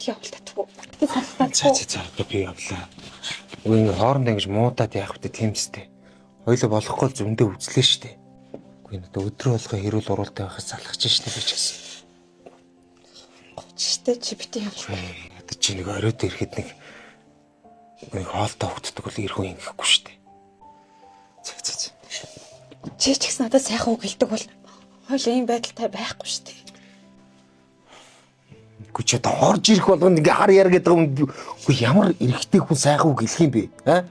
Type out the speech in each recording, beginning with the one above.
бити явуултаа тгүү. Би саналтаа. За би явлаа. Үгүй хоорондоо ингэж муудаад яах вэ тиймстэй. Хоёул болохгүй зөндөө үзлээ штэ. Үгүй надад өдрө болгоо хэрүүл уралтай байхаас залхаж штэ би ч гэсэн. Гочтой чи бити явуултаа. Надад чи нэг оройд ирэхэд нэг хоолтой хөвгддөг бол ирэх үе ингэхгүй штэ. За. Чи ч гэсэн надад сайхан үг хэлдэг бол хоёул ийм байдалтай байхгүй штэ. Үгүй чи одоо орж ирэх болгонд ингээ хар яар гэдэг юм. Үгүй ямар эрэгтэй хүн сайхан үг хэлэх юм бэ? Аа?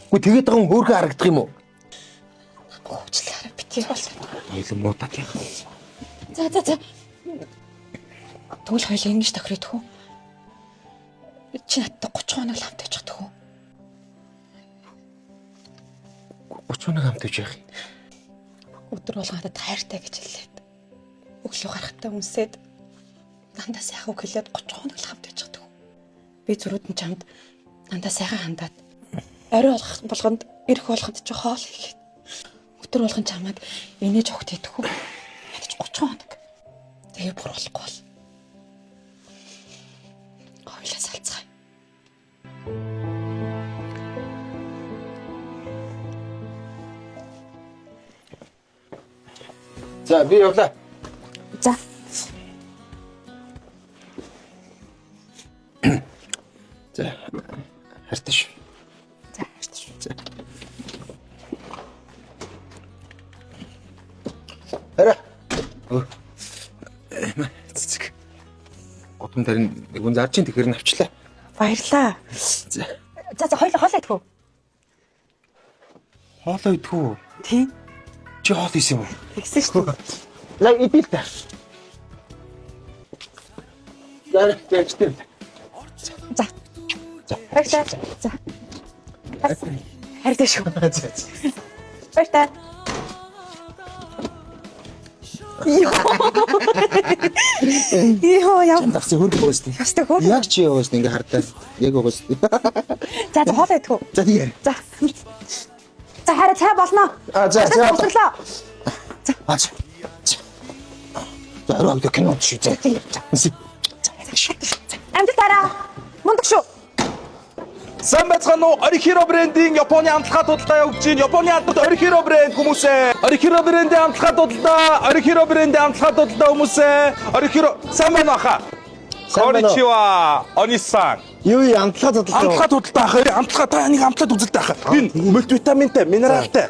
Үгүй тэгээд байгаа хүн хөөрхөн харагдах юм уу? Хөвчлээ бити явуултаа. Хоёул муудаад яах вэ? За. Тэгвэл хоёул ингэж тохирох уу? Чи надад 30 хоног л хамт байж чадах уу? 30 хоног хамт байж яах юм? Өдөр болгоо надад хайртай гэж хэлээд өглөө гарахтаа үнсээд дандаа сайхан үг хэлээд 30 хоног л хамт байж чадах уу? Би зөрүүд нь чамд дандаа сайхан хандаад орой болгонд ирэх болгонд ч хоол хийгээд өдөр болгон чамайг инээж огт идэх үү? Ядаж 30 хоног. Тэгээ бүр болохгүй бол. Хоёлаа салцгаая. За би явлаа. За. За. Хайртай шүү. За, хайртай шүү. За. Ара. Цэцэг. Гутам тарин нэг хүн зарж ин тэгэхээр навчлаа. Баярлаа. За. За хоолоо идэх үү? Хоолоо идэх үү? Тийм. Чи хоол исэн юм уу? Тэгсэн шүү дээ. Лай идэл та. За. Баярлаа. За. Хайртай шүү. Баярлаа. Йоо яа. Давс хөргөө өстэй. Ястаа хөө. Яг чи яваас ингээ хардаа. Яг өгөөстэй. За хоолоо идэх үү? За тийм. За. За хараа цай болно. За. Боллоо. За орой кино чи. За. Амжилтаараа. Мундаг шүү. Сайн байцгаана уу? Orihiro брендийн Японы амтлахад худалдаа явуулж байна. Японы албад Orihiro брэнд хүмүүсээ. Orihiro брендийн амтлахад худалдаа. Orihiro брендийн амтлахад худалдаа хүмүүсээ. Orihiro сайн байна уу хаа? Konnichiwa, Oni-san. Юу амтлахад худалдаа. Амтлахад худалдаа ахаа. Амтлахад та нэг амтлахад үзэлтэй ахаа. Энэ мультивитаминтай, минералтай.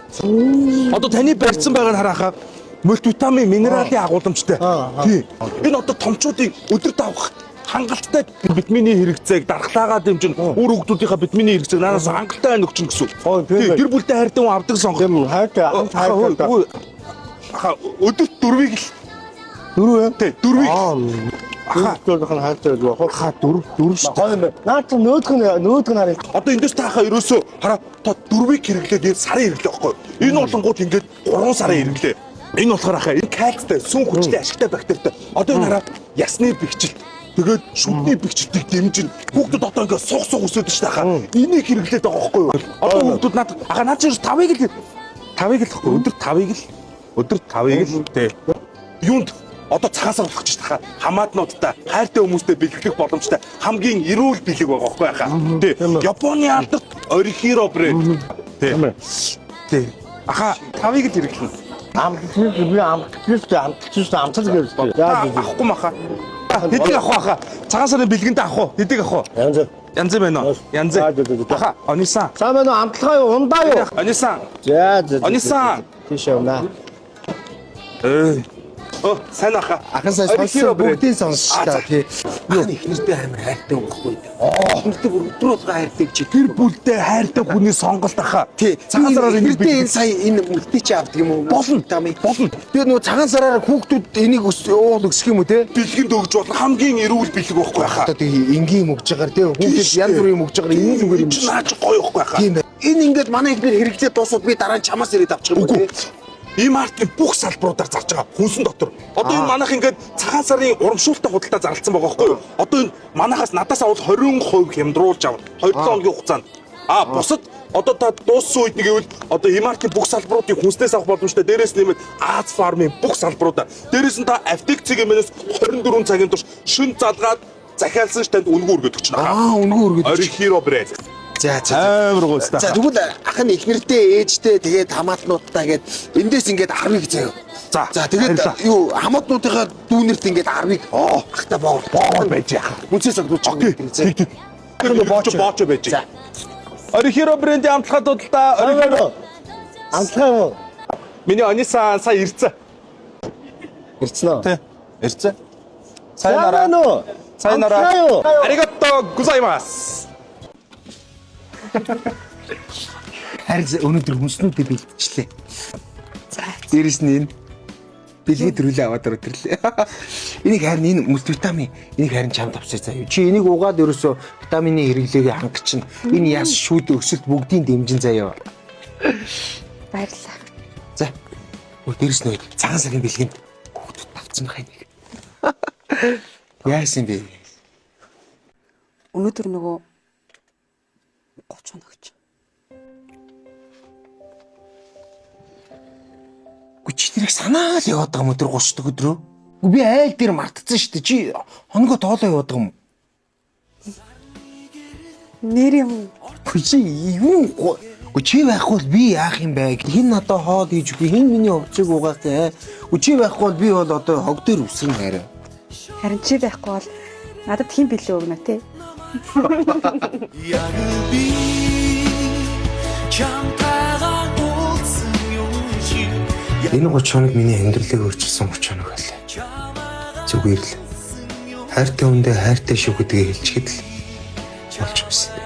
Одоо таны барьсан байгааг харахаа. Мультивитамин, минералын агуулмжтай. Тий. Энэ одоо томчуудыг өдөр давах хангалттай витамины хэрэгцээг дархлаагаа дэмжин өөр хүүхдүүдийнхээ витамины хэрэгцээг нараас хангалттай өгч гэсэн. Гэр бүлтэй хайртай хүн авдаг сонгох. Хайртай. Өдөрт 4-ийг л 4 тий 4-ийг ахаа хайртай байх. хаа 4 шүү дээ. Наад нөөдг нь харъя. Одоо эндээс таахаа ерөөсөө хараа та 4-ийг хэрэглээд сарын хэрэглээ байхгүй. Энэ болонгууд ингээд 3 сарын хэрэглээ. Энэ болохоор ахаа энэ кальцтай, сүн хүчтэй ашигтай бактеритай. Одоо энэ хараа ясны бэхжилт тэгээд шүдний бэхжилтийг дэмжин хүүхдүүд одоо ингээд сух өсөд ш тахаа. Энийг хэрэглээд байгаа байхгүй юу? Одоо хүүхдүүд наад чинь 5-ыг л гэхгүй өдөр 5-ыг л тий. Юунд одоо цагаасаар болох гэж тахаа хамаатнуудтай хайртай хүмүүстэй бэлгэлэх боломжтой хамгийн эрүүл бэлэг байгаа байхгүй хаа. Тий. Японы алдарт Orihiro брэнд. Тий. Аха 5-ыг л хэрэглэнэ. Амтлал гэж. Авахгүй маха. Хэдийг авах хаа. Цагаан сарын бэлгэнд авах уу? Хэдийг авах уу? Янз байна уу? Янз. Аха, Oni-san. Сайн байна уу? Амтлахаа юу? Ундаа юу? Oni-san. За. Oni-san. Тийш явна. Сайн аха. Ахын сая Orihiro брэнд. бүгдийн сонсч та тий. Юу ихнэртэй амар хайртай байхгүй. Ихнэртэй бүр өдрөө болгоо хайртай чи. Гэр бүлтэй хайртай хүний сонголт аха. Тий. Цагаан сараар ихнэртэй энэ сая энэ мөлтий чи авдаг юм уу? Болно. Болно. Тэгээ нөгөө цагаан сараар хүүхдүүд энийг уул өсгөх юм уу те? Бэлгэнд өгж болно хамгийн эрүүл бэлэг байхгүй аха. Одоо тэгээ энгийн өгж байгаа те хүүхдүүд янз бүрийн өгж байгаа энэ зүгээр юм чи наач гоё байхгүй аха. Тийм байна. Энэ ингээд манай ихнэр хэрэглээд дуусаад би дараа нь чамаас ирээд авчих юм уу те? Ийм артын бүх салбаруудаар зарж байгаа хүнсэн дотор. Одоо энэ манайх ингээд цагаан сарын урамшуулттай худалдаа зарлцсан байгаа байхгүй юу? Одоо энэ манайхаас надаас авал 20% хямдруулж авна. 2-7 хоногийн хугацаанд. Бусад одоо та дууссан үед нэг гэвэл одоо ийм артын бүх салбаруудыг хүнснээс авах боломжтой. Дээрээс нэмээд Аз фармын бүх салбаруудаа. Дээрээс нь та аптек цэгийн мэнэс 24 цагийн турш шин залгаад захиалсан ш танд үнгүй өргөдөг чинь. Үнгүй өргөдөг. Орихиро брэнд. За Амар гоостай. За тэгвэл ах нь эхнэртэй ээжтэй тэгээд хамаатнуудтай гээд эндээс ингээд 10-ыг заяа. За тэгээд юу хамаатнуудынхаа дүүнэрт ингээд 10-ыг ахта боо байж яах. үнсээс өгдөөч. Боочо байж. За. Орихиро брэндийн амтлахад бодлоо. Орихиро. Амтлаа юу? Миний онисан сая ирцээ. Ирсэн үү? Тэ. Ирцээ. Сайнараа. Сайнараа. юу? Аригато гузаймас. Харин өнөөдөр хүнснүүдээ бэлтжлээ. За. Дээрэс нь энэ бэлгээ дөрүлээ аваад өдөрлээ. Энийг харин энэ мультивитамин энийг харин чамд авчир заяа. Чи энийг угаад ерөөсөө витамины хэрэглээгээ хангачин. Энэ яс шүүд өсөлт бүгдийн дэмжин заяа. Баярлалаа. За. Дээрэс нь цагаан сарын бэлгэнд хүүхдүүд тавцсан байх нэг. Яасан бэ? Өнөөдөр нөгөө 30 хоногч. Чи тэрийг санаа л яваад байгаа юм тэр 30 өдрөө. Би айл дээр мартцсан шүү дээ. Чи хоногоо тоолоо яваад байгаа юм. Нэр юм. Чи юу? Чи байхгүй бол би яах юм бэ? Хин надад хоол хийж өгье. Хин миний овцыг угаах те. Чи байхгүй бол би бол одоо хог дээр үсгэн хараа. Харин чи байхгүй бол надад хэн билээ өгнө те. Энэ 30 хоног миний амьдралыг өөрчилсөн 30 хоног байлаа. Зүгээр л хайртай хүндээ хайртай шүү гэдгийг хэлчихэд л болж байсан.